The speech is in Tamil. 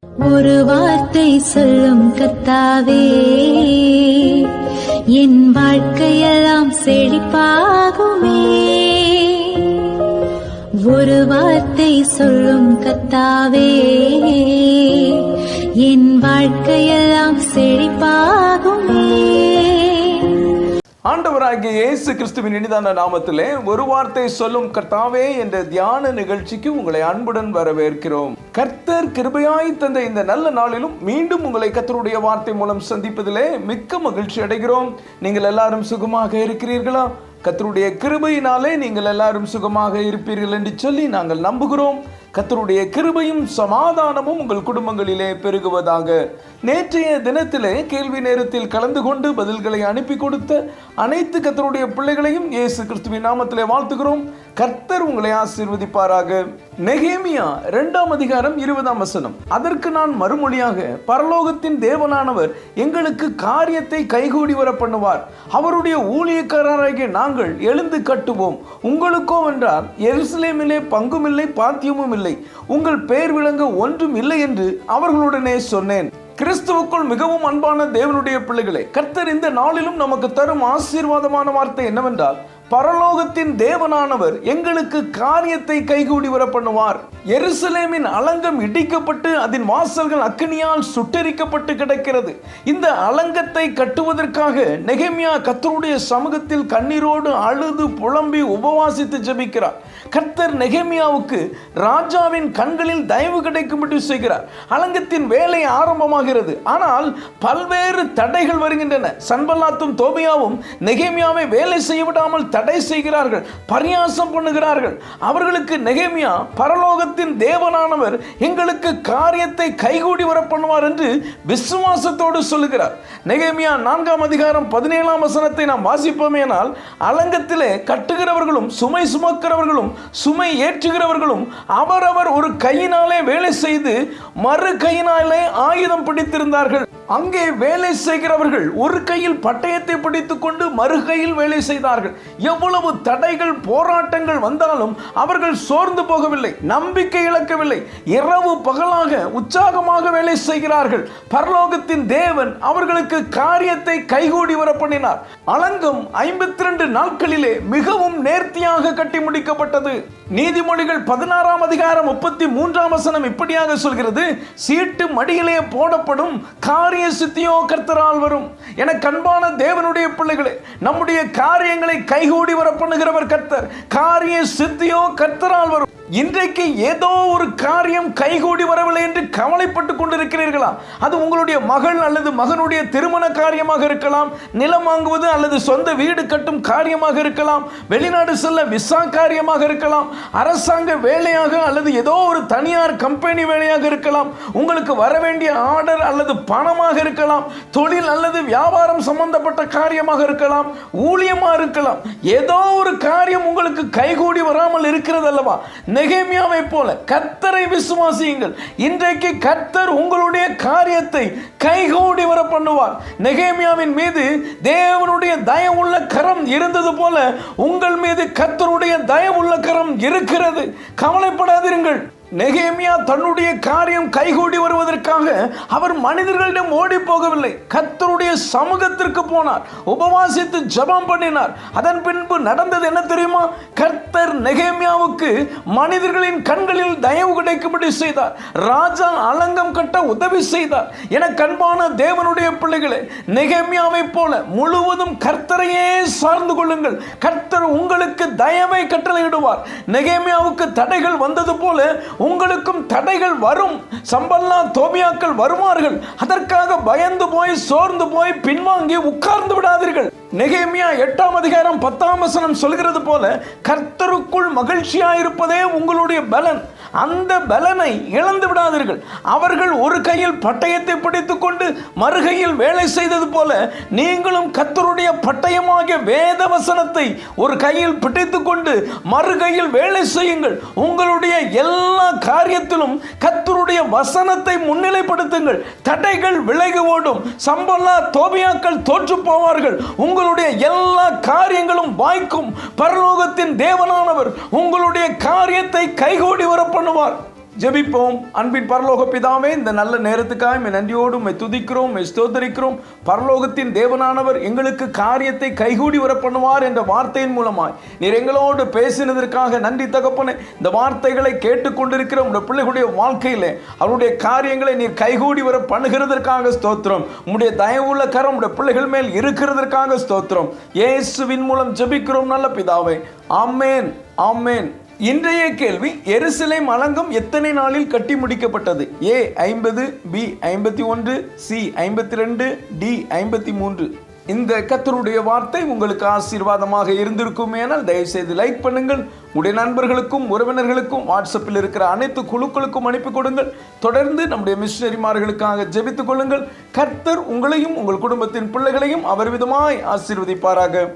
ஒரு வார்த்தை சொல்லும் கர்த்தாவே, என் வாழ்க்கையெல்லாம் செழிப்பாகுமே. ஒரு வார்த்தை சொல்லும் கர்த்தாவே, என் வாழ்க்கையெல்லாம் செழிப்பாகுமே. ஆண்டவராகிய இயேசு கிறிஸ்துவின் இனிதான நாமத்திலே ஒரு வார்த்தை சொல்லும் கர்த்தாவே என்ற தியான நிகழ்ச்சிக்கு உங்களை அன்புடன் வரவேற்கிறோம். கர்த்தர் கிருபையாய் தந்த இந்த நல்ல நாளிலும் மீண்டும் உங்களை கர்த்தருடைய வார்த்தை மூலம் சந்திப்பதிலே மிக்க மகிழ்ச்சி அடைகிறோம். நீங்கள் எல்லாரும் சுகமாக இருக்கிறீர்களா? கர்த்தருடைய கிருபையினாலே நீங்கள் எல்லாரும் சுகமாக இருப்பீர்கள் என்று சொல்லி நாங்கள் நம்புகிறோம். கர்த்தருடைய கிருபையும் சமாதானமும் உங்கள் குடும்பங்களிலே பெருகுவதாக. நேற்றைய தினத்திலே கேள்வி நேரத்தில் கலந்து கொண்டு பதில்களை அனுப்பி கொடுத்த அனைத்து கர்த்தருடைய பிள்ளைகளையும் இயேசு கிறிஸ்துவின் நாமத்திலே வாழ்த்துகிறோம். கர்த்தர் உங்களை ஆசீர்வதிப்பாராக. நெகேமியா 2ஆம் அதிகாரம் 20ஆம் வசனம். அதற்கு நான் மறுமொழியாக, பரலோகத்தின் தேவனானவர் எங்களுக்கு காரியத்தை கைகூடி வர பண்ணுவார். அவருடைய ஊழியக்காரராகிய நாங்கள் எழுந்து கட்டுவோம். உங்களுக்கோ என்றால் எருசலேமிலே பங்கும் இல்லை, பாத்தியமும் இல்லை, உங்கள் பெயர் விளங்க ஒன்றும் இல்லை என்று அவர்களுடனே சொன்னேன். கிறிஸ்துவுக்குள் மிகவும் அன்பான தேவனுடைய பிள்ளைகளே, கர்த்தர் இந்த நாளிலும் நமக்கு தரும் ஆசீர்வாதமான வார்த்தை என்னவென்றால், பரலோகத்தின் தேவனானவர் எங்களுக்கு காரியத்தை கைகூடி வர பண்ணுவார். எருசலேமின் அலங்கம் இடிக்கப்பட்டு அதன் வாசல்கள் அக்கினியால் சுட்டெரிக்கப்பட்டு கிடக்கிறது. இந்த அலங்கத்தை கட்டுவதற்காக நெகேமியா கர்த்தருடைய சமூகத்தில் கண்ணீரோடு அழுது புலம்பி உபவாசித்து ஜெபிக்கிறார். கர்த்தர் நெகேமியாவுக்கு ராஜாவின் கண்களில் தயவு கிடைக்கும்படி செய்கிறார். அலங்கத்தின் வேலை ஆரம்பமாகிறது. ஆனால் பல்வேறு தடைகள் வருகின்றன. சன்பல்லாத்தும் தோபியாவும் நெகேமியாவை வேலை செய்ய விடாமல் தடை செய்கிறார்கள், பரியாசம் பண்ணுகிறார்கள். அவர்களுக்கு நெகேமியா பரலோகத்தின் தேவனானவர் எங்களுக்கு காரியத்தை கைகூடி வர பண்ணுவார் என்று விசுவாசத்தோடு சொல்லுகிறார். நெகேமியா 4ஆம் அதிகாரம் 17ஆம் வசனத்தை நாம் வாசிப்போமேனால், அலங்கத்திலே கட்டுகிறவர்களும் சுமை சுமக்கிறவர்களும் சுமை ஏற்றுகிறவர்களும் அவரவர் ஒரு கையினாலே வேலை செய்து மறு கையினாலே ஆயுதம் பிடித்திருந்தார்கள். அங்கே வேலை செய்கிறவர்கள் ஒரு கையில் பட்டயத்தை பிடித்துக் கொண்டு மறு கையில் வேலை செய்தார்கள். எவ்வளவு தடைகள் போராட்டங்கள் வந்தாலும் அவர்கள் சோர்ந்து போகவில்லை, நம்பிக்கை இழக்கவில்லை. இரவு பகலாக உற்சாகமாக வேலை செய்கிறார்கள். பரலோகத்தின் தேவன் அவர்களுக்கு காரியத்தை கைகூடி வர பண்ணினார். அலங்கம் 52 நாட்களிலே மிகவும் நேர்த்தியாக கட்டி முடிக்கப்பட்டது. நீதிமொழிகள் 16ஆம் அதிகாரம் 33ஆம் வசனம் இப்படியாக சொல்கிறது, சீட்டு மடியிலே போடப்படும் காரிய சித்தியோ கர்த்தரால் வரும். என கண்பான தேவனுடைய பிள்ளைகளே, நம்முடைய காரியங்களை கைகூடி வர பண்ணுகிறவர் கர்த்தர். காரிய சித்தியோ கர்த்தரால் வரும். இன்றைக்கு ஏதோ ஒரு காரியம் கைகூடி வரவில்லை என்று கவலைப்பட்டு கொண்டிருக்கிறீர்களா? அது உங்களுடைய மகள் அல்லது மகனுடைய திருமண காரியமாக இருக்கலாம், நிலம் வாங்குவது அல்லது சொந்த வீடு கட்டும் காரியமாக இருக்கலாம், வெளிநாடு செல்ல விசா காரியமாக இருக்கலாம், அரசாங்க வேலையாக அல்லது ஏதோ ஒரு தனியார் கம்பெனி வேலையாக இருக்கலாம், உங்களுக்கு வர வேண்டிய ஆர்டர் அல்லது பணமாக இருக்கலாம், தொழில் அல்லது வியாபாரம் சம்பந்தப்பட்ட காரியமாக இருக்கலாம், ஊழியமாக இருக்கலாம். ஏதோ ஒரு காரியம் உங்களுக்கு கைகூடி வராமல் இருக்கிறது அல்லவா? நெகேமியாவை போல கர்த்தரை விசுவாசியுங்கள். இன்றைக்கு கர்த்தர் உங்களுடைய காரியத்தை கைகூடி வர பண்ணுவார். நெகேமியாவின் மீது தேவனுடைய தயவுள்ள கரம் இருந்தது போல உங்கள் மீது கர்த்தருடைய தயவுள்ள கரம் இருக்கிறது. கவலைப்படாதீர்கள். நெகேமியா தன்னுடைய காரியம் கைகூடி வருவதற்காக அவர் மனிதர்களிடம் ஓடி போகவில்லை, கர்த்தருடைய சமூகத்திற்கு போனார், உபவாசித்து ஜெபம் பண்ணினார். அதன் பின்பு நடந்தது என்ன தெரியுமா? கர்த்தர் நெகேமியாவுக்கு மனிதர்களின் கண்களில் தயவு கிடைக்கும்படி செய்தார். ராஜா அலங்கம் கட்ட உதவி செய்தார். என கண்பான தேவனுடைய பிள்ளைகளே, நெகேமியாவை போல முழுவதும் கர்த்தரையே சார்ந்து கொள்ளுங்கள். கர்த்தர் உங்களுக்கு தயவை கட்டளையிடுவார். நெகேமியாவுக்கு தடைகள் வந்தது போல உங்களுக்கும் தடைகள் வரும். சம்பல்லா தோபியாக்கள் வருவார்கள். அதற்காக பயந்து போய் சோர்ந்து போய் பின்வாங்கி உட்கார்ந்து விடாதீர்கள். நெகேமியா 8ஆம் அதிகாரம் 10ஆம் வசனம் சொல்கிறது போல, கர்த்தருக்குள் மகிழ்ச்சியாயிருப்பதே உங்களுடைய பலன். அந்த பலனை இழந்து விடாதீர்கள். அவர்கள் ஒரு கையில் பட்டயத்தை பிடித்துக் கொண்டு மறுகையில் வேலை செய்தது போல நீங்களும் கர்த்தருடைய பட்டயமாகிய வேத வசனத்தை ஒரு கையில் பிடித்துக் கொண்டு மறுகையில் வேலை செய்யுங்கள். உங்களுடைய எல்லா காரியத்திலும் கர்த்தருடைய வசனத்தை முன்னிலைப்படுத்துங்கள். தடைகள் விலகி ஓடும். சம்பல்லா தோபியாக்கள் தோற்று போவார்கள். உங்களுடைய எல்லா காரியங்களும் வாய்க்கும். பரலோகத்தின் தேவனானவர் உங்களுடைய காரியத்தை கைகூடி வர பண்ணுவார். ஜெபிப்போம். அன்பின் பரலோக பிதாவே, இந்த நல்ல நேரத்துக்காக நன்றியோடு உம்மை துதிக்கிறோம், உம்மை ஸ்தோத்தரிக்கிறோம். பரலோகத்தின் தேவனானவர் எங்களுக்கு காரியத்தை கைகூடி வர பண்ணுவார் என்ற வார்த்தையின் மூலமாய் நீர் எங்களோடு பேசினதற்காக நன்றி தகப்பனே. இந்த வார்த்தைகளை கேட்டுக்கொண்டிருக்கிற உங்களுடைய பிள்ளைகளுடைய வாழ்க்கையிலே அவருடைய காரியங்களை நீர் கைகூடி வர பண்ணுகிறதற்காக ஸ்தோத்திரம். உம்முடைய தயவுள்ள கரம் உடைய பிள்ளைகள் மேல் இருக்கிறதற்காக ஸ்தோத்திரம். இயேசுவின் மூலம் ஜெபிக்கிறோம் நல்ல பிதாவே. ஆமென், ஆமென். இன்றைய கேள்வி, எருசலேம் அலங்கம் எத்தனை நாளில் கட்டி முடிக்கப்பட்டது? ஏ 50, பி 51, சி 52, டி 53. இந்த கர்த்தருடைய வார்த்தை உங்களுக்கு ஆசீர்வாதமாக இருந்திருக்குமேனால் தயவு செய்து லைக் பண்ணுங்கள். உடைய நண்பர்களுக்கும் உறவினர்களுக்கும் வாட்ஸ்அப்பில் இருக்கிற அனைத்து குழுக்களுக்கும் அனுப்பி கொடுங்கள். தொடர்ந்து நம்முடைய மிஷனரிமார்களுக்காக ஜெபித்துக் கொள்ளுங்கள். கர்த்தர் உங்களையும் உங்கள் குடும்பத்தின் பிள்ளைகளையும் அவர் விதமாய் ஆசீர்வதிப்பாராக.